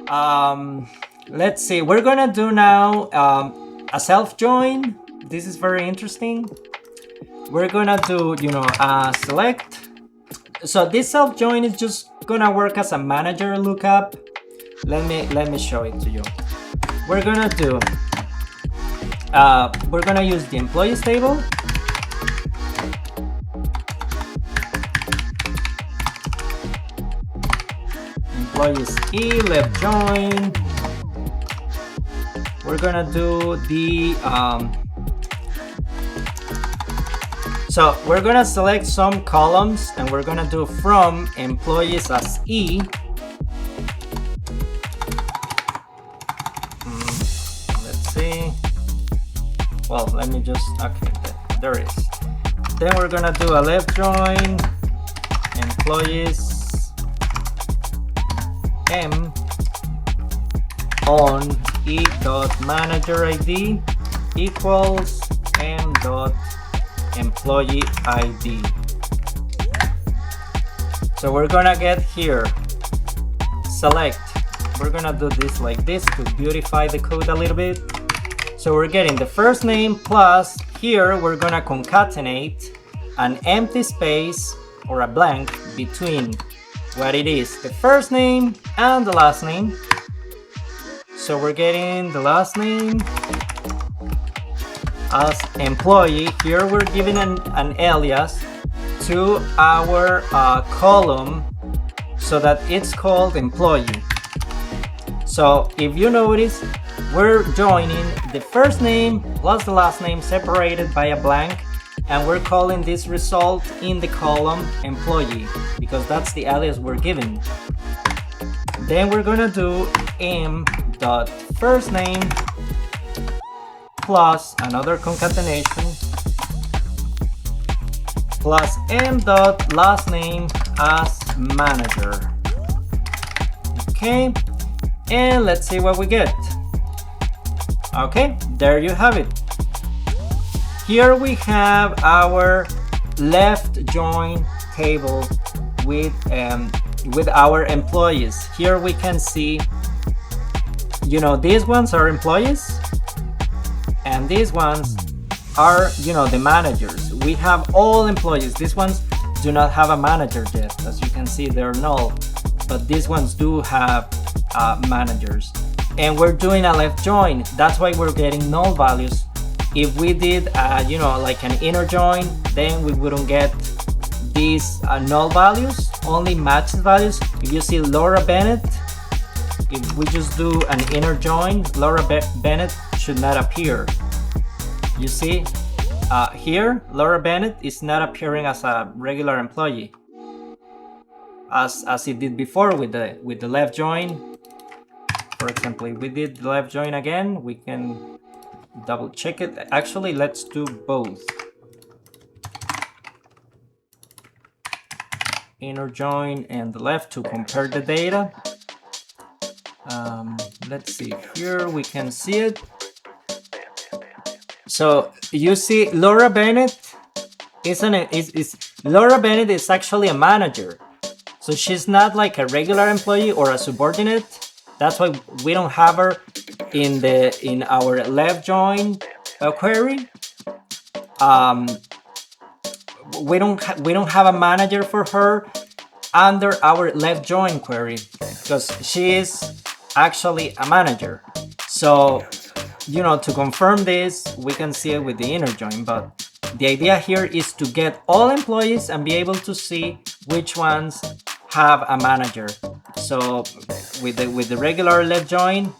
Let's see, we're gonna do now a self join. This is very interesting. We're gonna do, a select. So this self join is just gonna work as a manager lookup. Let me show it to you. We're gonna do, we're gonna use the employees table. Employees E, left join. We're gonna do the, so we're gonna select some columns and we're gonna do from employees as E. Let's see. Well, let me just, okay, there it is. Then we're gonna do a left join, employees M on E dot manager ID equals M dot employee ID. So we're gonna get here, select. We're gonna do this like this to beautify the code a little bit. So we're getting the first name plus here we're gonna concatenate an empty space or a blank between what it is, the first name and the last name. So we're getting the last name as employee. Here we're giving an alias to our column so that it's called employee. So if you notice, we're joining the first name plus the last name separated by a blank, and we're calling this result in the column employee because that's the alias we're given. Then we're gonna do m dot first name plus another concatenation plus m dot last name as manager. Okay, and let's see what we get. Okay, there you have it. Here we have our left join table with our employees. Here we can see, these ones are employees and these ones are, the managers. We have all employees. These ones do not have a manager yet. As you can see, they're null, but these ones do have managers. And we're doing a left join. That's why we're getting null values. If we did, like an inner join, then we wouldn't get these null values, only matched values. If you see Laura Bennett, if we just do an inner join, Laura Bennett should not appear. You see, here, Laura Bennett is not appearing as a regular employee, as it did before with the left join. For example, if we did the left join again, we can double check it. Actually, let's do both. Inner join and the left to compare the data. Let's see, here we can see it. So you see Laura Bennett Laura Bennett is actually a manager. So she's not like a regular employee or a subordinate. That's why we don't have her in our left join query. We don't have a manager for her under our left join query because she is actually a manager. So, to confirm this, we can see it with the inner join, but the idea here is to get all employees and be able to see which ones have a manager. So with the regular left join,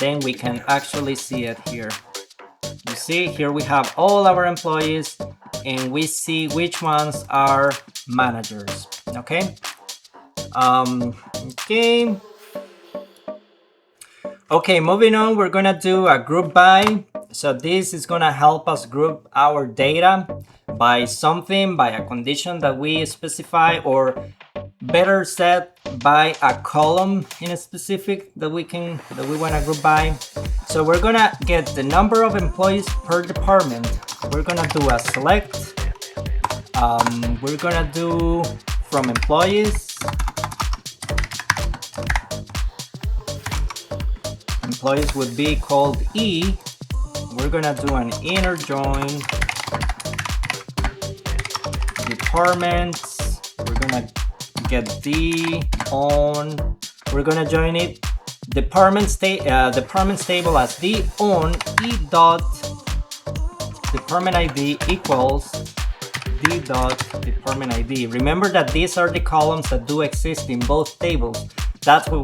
then we can actually see it here. You see, here we have all our employees and we see which ones are managers. Okay. Okay, moving on, we're gonna do a group by. So this is gonna help us group our data by something, by a condition that we specify, or better said, by a column in a specific that we wanna group by. So we're gonna get the number of employees per department. We're gonna do a select. We're gonna do from employees employees would be called E. We're gonna do an inner join departments. We're gonna get the on. We're gonna join it departments table as the on E dot department ID equals d dot department ID. Remember that these are the columns that do exist in both tables. That's why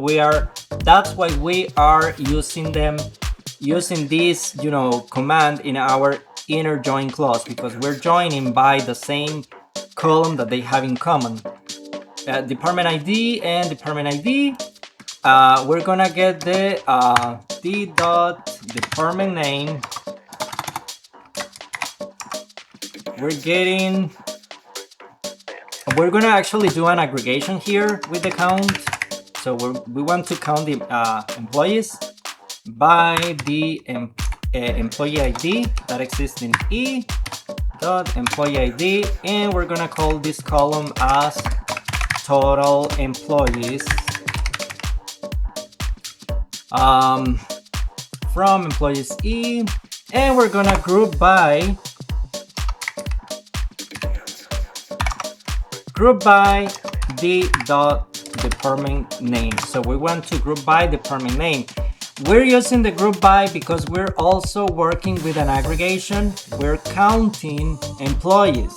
we are using this, command in our inner join clause, because we're joining by the same column that they have in common. Department ID and department ID. We're gonna get the d dot department name. We're gonna actually do an aggregation here with the count. So we want to count the employees by the employee ID that exists in E dot employee ID, and we're gonna call this column as total employees from employees E, and we're gonna group by the dot department name. So we want to group by department name. We're using the group by because we're also working with an aggregation. We're counting employees.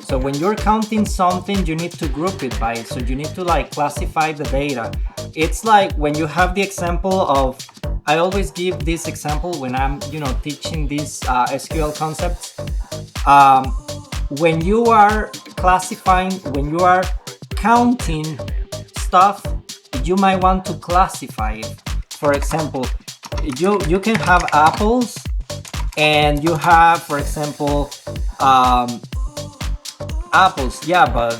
So when you're counting something, you need to group it by. So you need to classify the data. It's like when you have the example of, I always give this example when I'm teaching these SQL concepts. When you are classifying, when you are counting stuff, you might want to classify it. For example, you can have apples, and you have, for example, apples. Yeah, but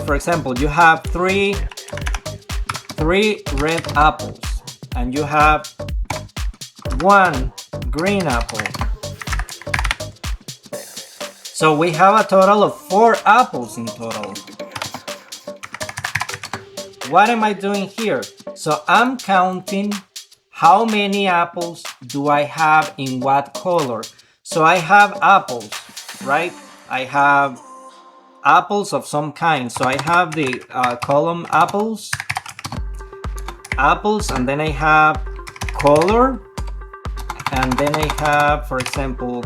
for example, you have three red apples, and you have one green apple. So we have a total of 4 apples in total. What am I doing here? So I'm counting how many apples do I have in what color. So I have apples, right? I have apples of some kind. So I have the column apples, and then I have color, and then I have, for example,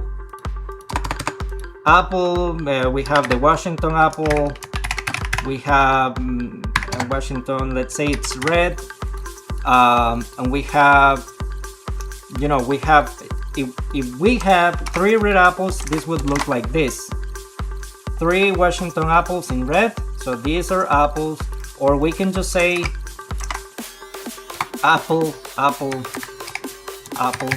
apple. We have the Washington apple. We have Washington, let's say it's red, and we have, if we have 3 red apples, this would look like this. 3 Washington apples in red, so these are apples, or we can just say apple, apple, apple.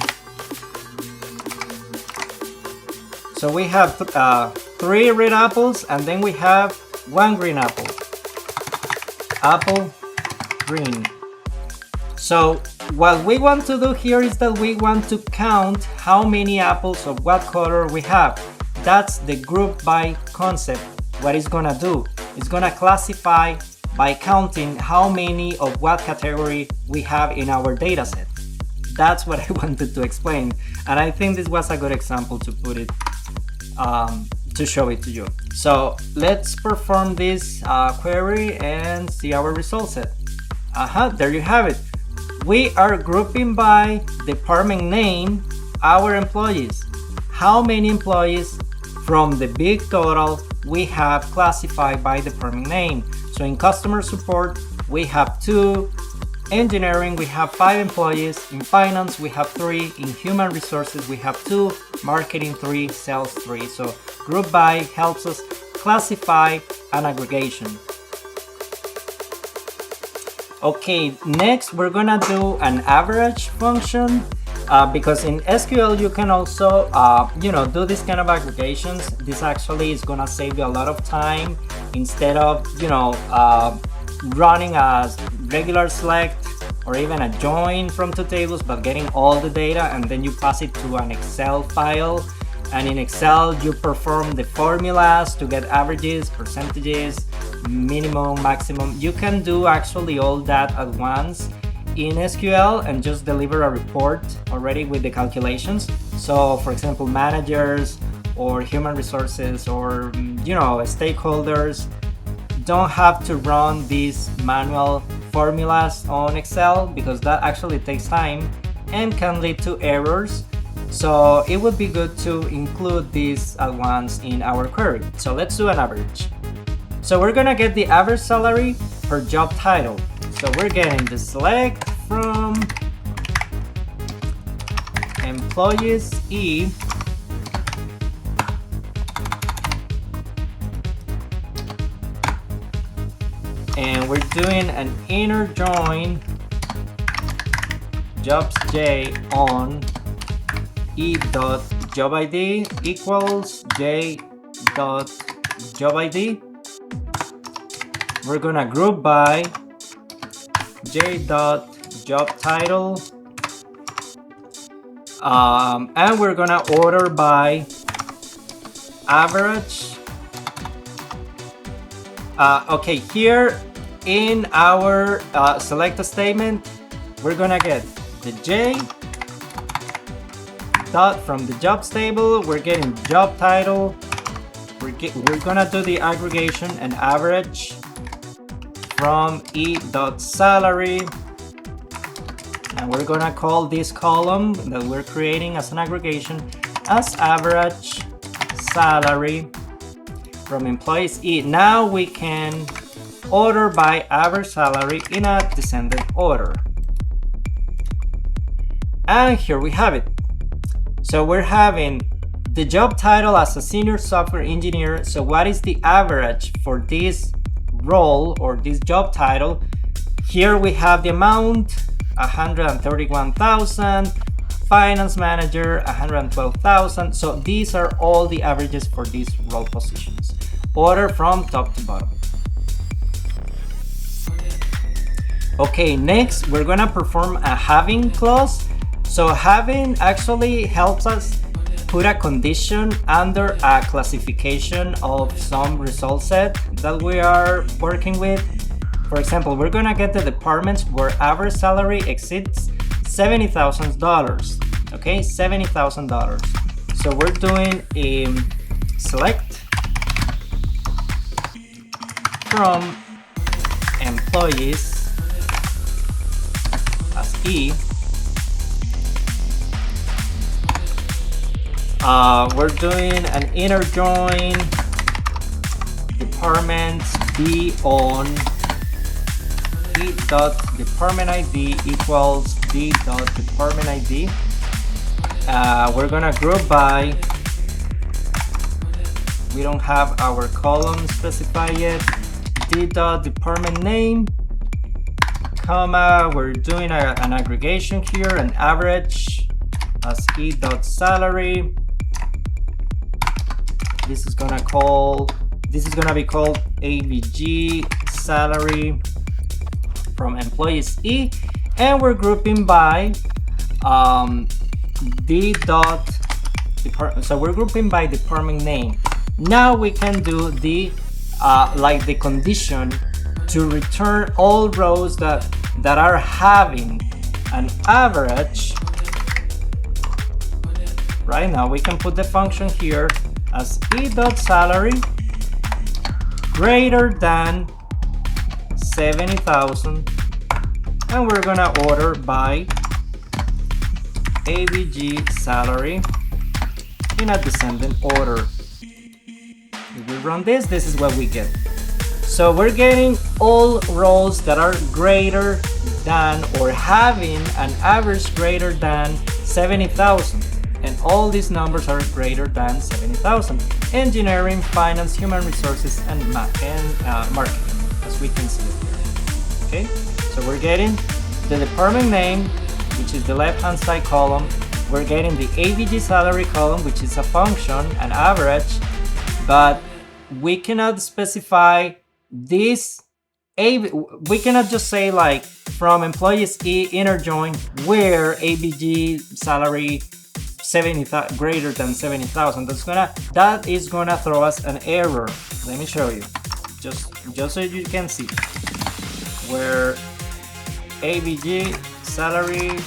So we have 3 red apples, and then we have 1 green apple. Apple, green. So what we want to do here is that we want to count how many apples of what color we have. That's the group by concept. What it's gonna do, it's gonna classify by counting how many of what category we have in our data set. That's what I wanted to explain, and I think this was a good example to put it to show it to you. So let's perform this query and see our result set. There you have it. We are grouping by department name our employees. How many employees from the big total we have classified by department name. So in customer support we have 2, engineering we have 5 employees, in finance we have 3, in human resources we have 2, marketing 3, sales 3. So group by helps us classify an aggregation. Okay, next we're gonna do an average function, because in SQL you can also do this kind of aggregations. This actually is gonna save you a lot of time instead of running a regular select or even a join from 2 tables, but getting all the data and then you pass it to an Excel file, and in Excel you perform the formulas to get averages, percentages, minimum, maximum. You can do actually all that at once, in SQL and just deliver a report already with the calculations. So for example, managers or human resources or stakeholders don't have to run these manual formulas on Excel, because that actually takes time and can lead to errors. So it would be good to include these at once in our query. So let's do an average. So we're gonna get the average salary per job title. So we're getting the select from employees E and we're doing an inner join jobs J on E dot job ID equals J dot job ID. We're gonna group by J dot job title, and we're gonna order by average. Okay, here in our select statement, we're gonna get the J dot from the jobs table. We're getting job title. We're gonna do the aggregation and average from E dot salary, and we're gonna call this column that we're creating as an aggregation as average salary from employees E. Now we can order by average salary in a descending order. And here we have it. So we're having the job title as a senior software engineer. So what is the average for this role or this job title? Here we have the amount 131,000, finance manager 112,000. So these are all the averages for these role positions. Order from top to bottom. Okay, next we're gonna perform a having clause. So having actually helps us put a condition under a classification of some result set that we are working with. For example, we're gonna get the departments where average salary exceeds $70,000. Okay, $70,000. So we're doing a select from employees as E. We're doing an inner join departments B on D dot department ID equals D dot department ID. We're gonna group by, we don't have our column specified yet, D dot department name, comma, we're doing an aggregation here, an average as E dot salary. This is gonna be called AVG salary from employees E, and we're grouping by D dot department. So we're grouping by department name. Now we can do the like the condition to return all rows that are having an average. Right now we can put the function here as E dot salary greater than 70,000, and we're gonna order by AVG salary in a descending order. If we run this is what we get. So we're getting all rows that are greater than or having an average greater than 70,000. And all these numbers are greater than 70,000. Engineering, finance, human resources, and marketing, as we can see here. Okay, so we're getting the department name, which is the left-hand side column. We're getting the AVG salary column, which is a function, an average, but we cannot specify this. We cannot just say like from employees E inner join where AVG salary greater than 70,000. That is gonna throw us an error. Let me show you, just so you can see where ABG salary.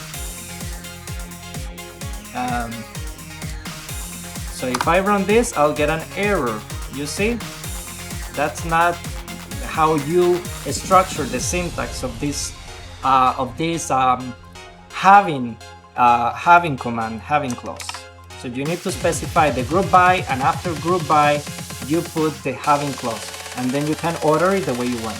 So if I run this, I'll get an error. You see, that's not how you structure the syntax of this having command, having clause. So you need to specify the group by, and after group by you put the having clause, and then you can order it the way you want.